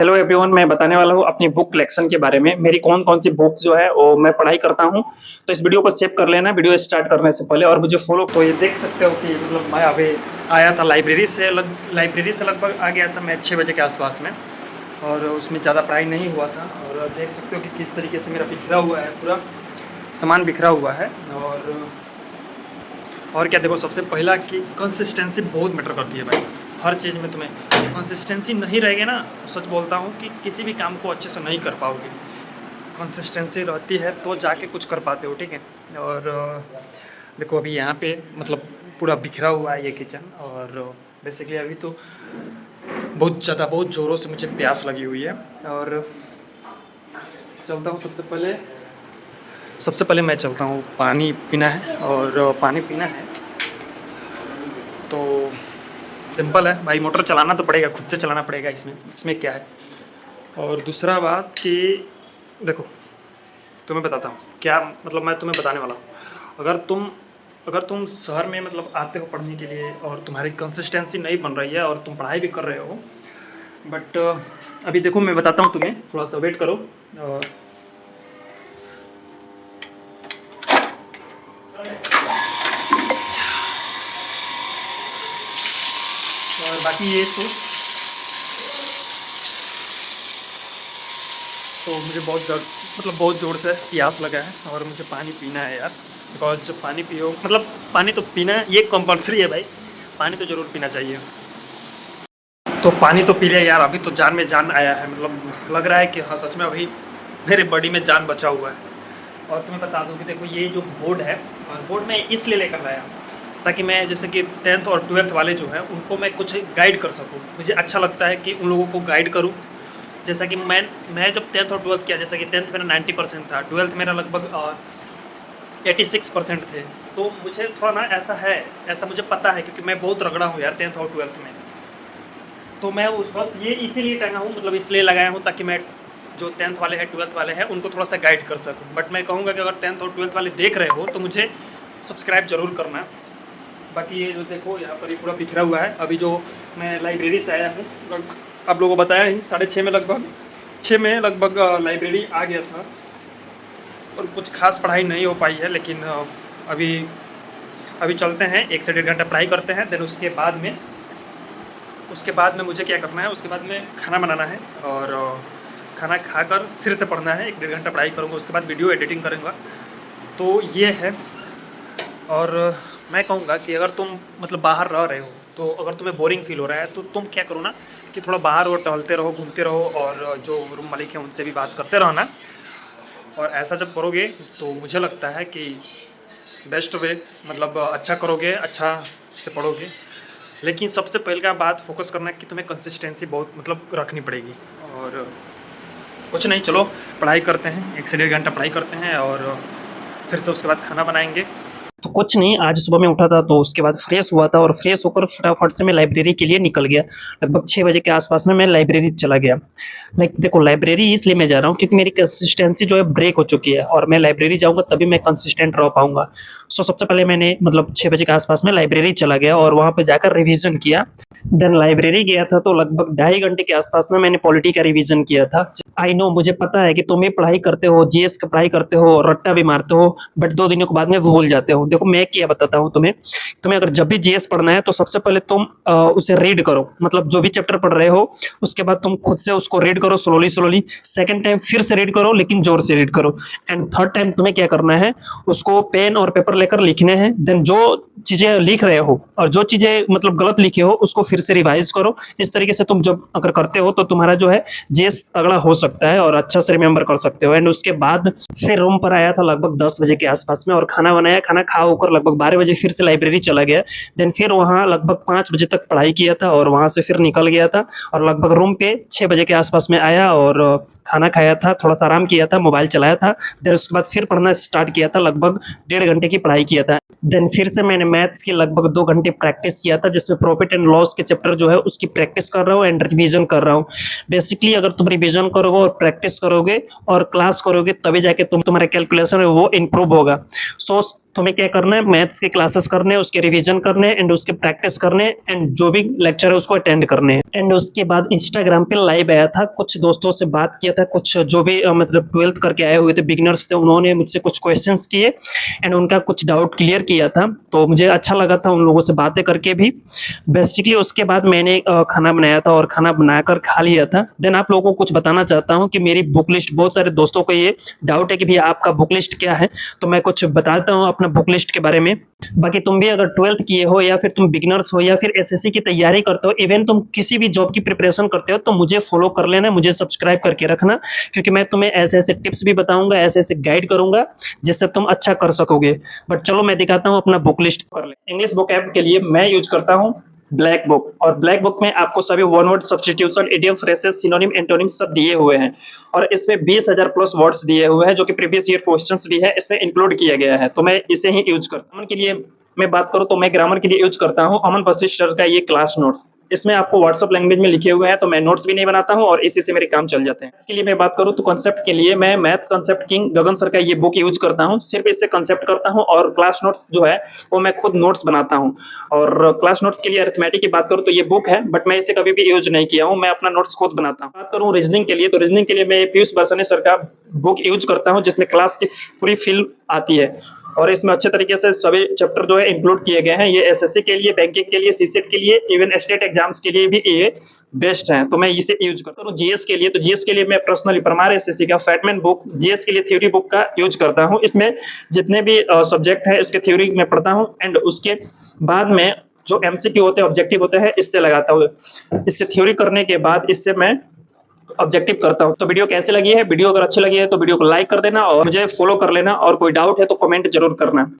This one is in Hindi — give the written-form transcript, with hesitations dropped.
हेलो एवरीवन, मैं बताने वाला हूँ अपनी बुक कलेक्शन के बारे में। मेरी कौन कौन सी बुक जो है वो मैं पढ़ाई करता हूँ। तो इस वीडियो को सेव कर लेना वीडियो स्टार्ट करने से पहले, और मुझे फॉलो। तो ये देख सकते हो कि मतलब मैं अभी आया था लाइब्रेरी से लगभग आ गया था मैं 6 बजे के आसपास में, और उसमें ज़्यादा पढ़ाई नहीं हुआ था। और देख सकते हो कि किस तरीके से मेरा बिखरा हुआ है, पूरा सामान बिखरा हुआ है। और क्या देखो, सबसे पहला कि कंसिस्टेंसी बहुत मैटर करती है भाई। हर चीज़ में तुम्हें कंसिस्टेंसी नहीं रहेगी ना, सच बोलता हूँ कि किसी भी काम को अच्छे से नहीं कर पाओगे। कंसिस्टेंसी रहती है तो जाके कुछ कर पाते हो, ठीक है। और देखो अभी यहाँ पे मतलब पूरा बिखरा हुआ है ये किचन। और बेसिकली अभी तो बहुत ज़ोरों से मुझे प्यास लगी हुई है। और चलता हूँ, सबसे पहले मैं चलता हूँ, पानी पीना है। और पानी पीना है तो सिंपल है भाई, मोटर चलाना तो पड़ेगा, खुद से चलाना पड़ेगा। इसमें क्या है। और दूसरा बात कि देखो तुम्हें बताता हूँ क्या, मतलब मैं तुम्हें बताने वाला हूँ। अगर तुम शहर में मतलब आते हो पढ़ने के लिए और तुम्हारी कंसिस्टेंसी नहीं बन रही है और तुम पढ़ाई भी कर रहे हो, बट अभी देखो मैं बताता हूँ तुम्हें, थोड़ा सा वेट करो। और बाकी ये तो मुझे बहुत ज़ोर से प्यास लगा है और मुझे पानी पीना है यार। बिकॉज जब पानी पियो, मतलब पानी तो पीना ये कंपल्सरी है भाई, पानी तो ज़रूर पीना चाहिए। तो पानी तो पी लिया यार, अभी तो जान में जान आया है, मतलब लग रहा है कि हाँ सच में अभी मेरे बॉडी में जान बचा हुआ है। और तुम्हें बता दूं कि देखो ये जो बोर्ड है, और बोर्ड में इसलिए लेकर आया ताकि मैं जैसे कि 10th और 12th वाले जो हैं उनको मैं कुछ गाइड कर सकूं। मुझे अच्छा लगता है कि उन लोगों को गाइड करूं। जैसा कि मैं जब 10th और 12th किया, जैसा कि 10th मेरा 90% था, 12th मेरा लगभग 86% थे। तो मुझे थोड़ा ना ऐसा मुझे पता है, क्योंकि मैं बहुत रगड़ा हूँ यार 10th और 12th में। तो मैं बस ये इसीलिए टंगा हूँ, मतलब इसलिए लगाया हूँ ताकि मैं जो 10th वाले हैं 12th वाले हैं उनको थोड़ा सा गाइड कर सकूँ। बट मैं कहूँगा कि अगर 10th और 12th वाले देख रहे हो तो मुझे सब्सक्राइब ज़रूर करना। बाकी ये जो देखो यहाँ पर ये पूरा बिखरा हुआ है। अभी जो मैं लाइब्रेरी से आया हूँ, आप लोगों को बताया ही 6:30 में लगभग लाइब्रेरी आ गया था। और कुछ खास पढ़ाई नहीं हो पाई है, लेकिन अभी चलते हैं, 1 से 1.5 घंटा पढ़ाई करते हैं। देन उसके बाद में मुझे क्या करना है, उसके बाद में खाना बनाना है। और खाना खाकर फिर से पढ़ना है, 1-1.5 घंटा पढ़ाई करूँगा, उसके बाद वीडियो एडिटिंग करूँगा। तो ये है। और मैं कहूँगा कि अगर तुम मतलब बाहर रह रहे हो तो अगर तुम्हें बोरिंग फील हो रहा है तो तुम क्या करो ना कि थोड़ा बाहर और टहलते रहो, घूमते रहो, और जो रूम मालिक हैं उनसे भी बात करते रहना। और ऐसा जब करोगे तो मुझे लगता है कि बेस्ट वे, मतलब अच्छा करोगे, अच्छा से पढ़ोगे। लेकिन सबसे पहले का बात फोकस करना है कि तुम्हें कंसिस्टेंसी बहुत मतलब रखनी पड़ेगी। और कुछ नहीं, चलो पढ़ाई करते हैं, 1 से 1.5 घंटा पढ़ाई करते हैं और फिर से उसके बाद खाना बनाएंगे। तो कुछ नहीं, आज सुबह में उठा था तो उसके बाद फ्रेश हुआ था, और फ्रेश होकर फटाफट से मैं लाइब्रेरी के लिए निकल गया। लगभग 6 बजे के आसपास में मैं लाइब्रेरी चला गया। देखो लाइब्रेरी इसलिए मैं जा रहा हूँ क्योंकि मेरी कंसिस्टेंसी जो है ब्रेक हो चुकी है, और मैं लाइब्रेरी जाऊँगा तभी मैं कंसिस्टेंट रह पाऊँगा। सो सबसे पहले मैंने मतलब 6 बजे के आसपास में लाइब्रेरी चला गया और वहाँ पे जाकर रिवीजन किया। देन लाइब्रेरी गया था तो लगभग 2.5 घंटे के आसपास में मैंने पॉलिटी का रिवीजन किया था। आई नो, मुझे पता है कि तुम भी पढ़ाई करते हो, जीएस का पढ़ाई करते हो, रट्टा भी मारते हो, बट 2 दिनों के बाद में भूल जाते हो। देखो मैं क्या बताता हूँ तुम्हें अगर जब भी जीएस पढ़ना है तो सबसे पहले तुम उसे रीड करो, मतलब जो भी चैप्टर पढ़ रहे हो उसके बाद तुम खुद से उसको रीड करो स्लोली। सेकंड टाइम फिर से रीड करो, लेकिन जोर से रीड करो। एंड थर्ड टाइम तुम्हें क्या करना है, उसको पेन और पेपर लेकर लिखने हैं। देन जो चीजें लिख रहे हो और जो चीजें मतलब गलत लिखे हो उसको फिर से रिवाइज करो। इस तरीके से तुम जब अगर करते हो तो तुम्हारा जो है जीएस तगड़ा हो सकता है और अच्छा से रिमेंबर कर सकते हो। एंड उसके बाद फिर रूम पर आया था लगभग 10 बजे के आसपास में, और खाना बनाया, खाना खा होकर लगभग 12 बजे फिर से लाइब्रेरी चला गया। देन फिर वहाँ लगभग 5 बजे तक पढ़ाई किया था और वहाँ से फिर निकल गया था, और लगभग रूम पे 6 बजे के आसपास में आया और खाना खाया था, थोड़ा सा आराम किया था, मोबाइल चलाया था। देन उसके बाद फिर पढ़ना स्टार्ट किया था, लगभग 1.5 घंटे की पढ़ाई किया था। देन फिर से मैंने मैथ्स की लगभग 2 घंटे प्रैक्टिस किया था, जिसमें प्रॉफिट एंड लॉस के चैप्टर जो है उसकी प्रैक्टिस कर रहा हूँ एंड रिवीजन कर रहा हूँ। बेसिकली अगर तुम रिवीजन करोगे और प्रैक्टिस करोगे और क्लास करोगे तभी जाके तुम्हारा कैलकुलेशन है वो इम्प्रूव होगा। सो तुम्हें क्या करना है, मैथ्स के क्लासेस करने हैं, उसके रिवीजन करने हैं एंड उसके प्रैक्टिस करने हैं एंड जो भी लेक्चर है उसको अटेंड करने हैं। एंड उसके बाद इंस्टाग्राम पे लाइव आया था, कुछ दोस्तों से बात किया था, कुछ जो भी मतलब 12th करके आए हुए थे बिगिनर्स थे, उन्होंने मुझसे कुछ क्वेश्चंस किए एंड उनका कुछ डाउट क्लियर किया था, तो मुझे अच्छा लगा था उन लोगों से बातें करके भी। बेसिकली उसके बाद मैंने खाना बनाया था और खाना बनाकर खा लिया था। देन आप लोगों को कुछ बताना चाहता हूँ कि मेरी बुक लिस्ट, बहुत सारे दोस्तों को ये डाउट है कि भैया आपका बुक लिस्ट क्या है, तो मैं कुछ बताता हूँ अपना बुक लिस्ट के बारे में। बाकी तुम भी अगर 12th किए हो या फिर तुम बिगिनर्स हो या फिर एसएससी की तैयारी करते हो, इवन तुम किसी भी जॉब की प्रिपरेशन करते हो, तो मुझे फॉलो कर लेना, मुझे सब्सक्राइब करके रखना, क्योंकि मैं तुम्हें ऐसे ऐसे टिप्स भी बताऊंगा, ऐसे ऐसे गाइड करूंगा जिससे तुम अच्छा कर सकोगे। बट चलो मैं दिखाता हूँ अपना बुक लिस्ट। कर ले इंग्लिश बुक ऐप के लिए मैं यूज करता हूँ ब्लैक बुक, और ब्लैक बुक में आपको सभी one word substitution, idiom, phrases, synonym, antonym सब दिए हुए हैं, और इसमें 20,000 प्लस वर्ड्स दिए हुए हैं जो कि प्रीवियस ईयर क्वेश्चंस भी है इसमें इंक्लूड किया गया है, तो मैं इसे ही यूज करता हूँ। के लिए मैं बात करूँ तो मैं ग्रामर के लिए यूज करता हूँ अमन वशिष्ठ सर का ये क्लास नोट्स। इसमें आपको व्हाट्सएप लैंग्वेज में लिखे हुए हैं, तो मैं नोट्स भी नहीं बनाता हूँ और इसी से मेरे काम चल जाते हैं। इसके लिए मैं बात करूँ तो कॉन्सेप्ट के लिए मैं मैथ्स कॉन्सेप्ट किंग गगन सर का ये बुक यूज करता हूँ, सिर्फ इससे कॉन्सेप्ट करता हूँ, और क्लास नोट्स जो है वो मैं खुद नोट्स बनाता हूँ। और क्लास नोट्स के लिए अरिथमेटिक की बात करूँ तो ये बुक है, बट मैं इसे कभी भी यूज नहीं किया हूँ, मैं अपना नोट्स खुद बनाता हूँ। बात करूँ रीजनिंग के लिए, तो रीजनिंग के लिए मैं पीयूष बरसाने सर का बुक यूज करता हूँ, जिसमें क्लास की पूरी फील आती है और इसमें अच्छे तरीके से सभी चैप्टर जो है इंक्लूड किए गए हैं। ये एसएससी के लिए, बैंकिंग के लिए, सीसेट के लिए, इवन स्टेट एग्जाम्स के लिए भी ये बेस्ट है, तो मैं इसे यूज करता हूँ। जीएस के लिए, तो जीएस के लिए मैं पर्सनली परमार एसएससी का फैटमैन बुक, जीएस के लिए थ्योरी बुक का यूज करता हूँ। इसमें जितने भी सब्जेक्ट है उसके थ्योरी में पढ़ता हूँ एंड उसके बाद में जो एमसीक्यू होते हैं, ऑब्जेक्टिव होते हैं, इससे लगाता हूँ। इससे थ्योरी करने के बाद इससे मैं ऑब्जेक्टिव करता हूं। तो वीडियो कैसे लगी है, वीडियो अगर अच्छी लगी है तो वीडियो को लाइक कर देना और मुझे फॉलो कर लेना, और कोई डाउट है तो कमेंट जरूर करना।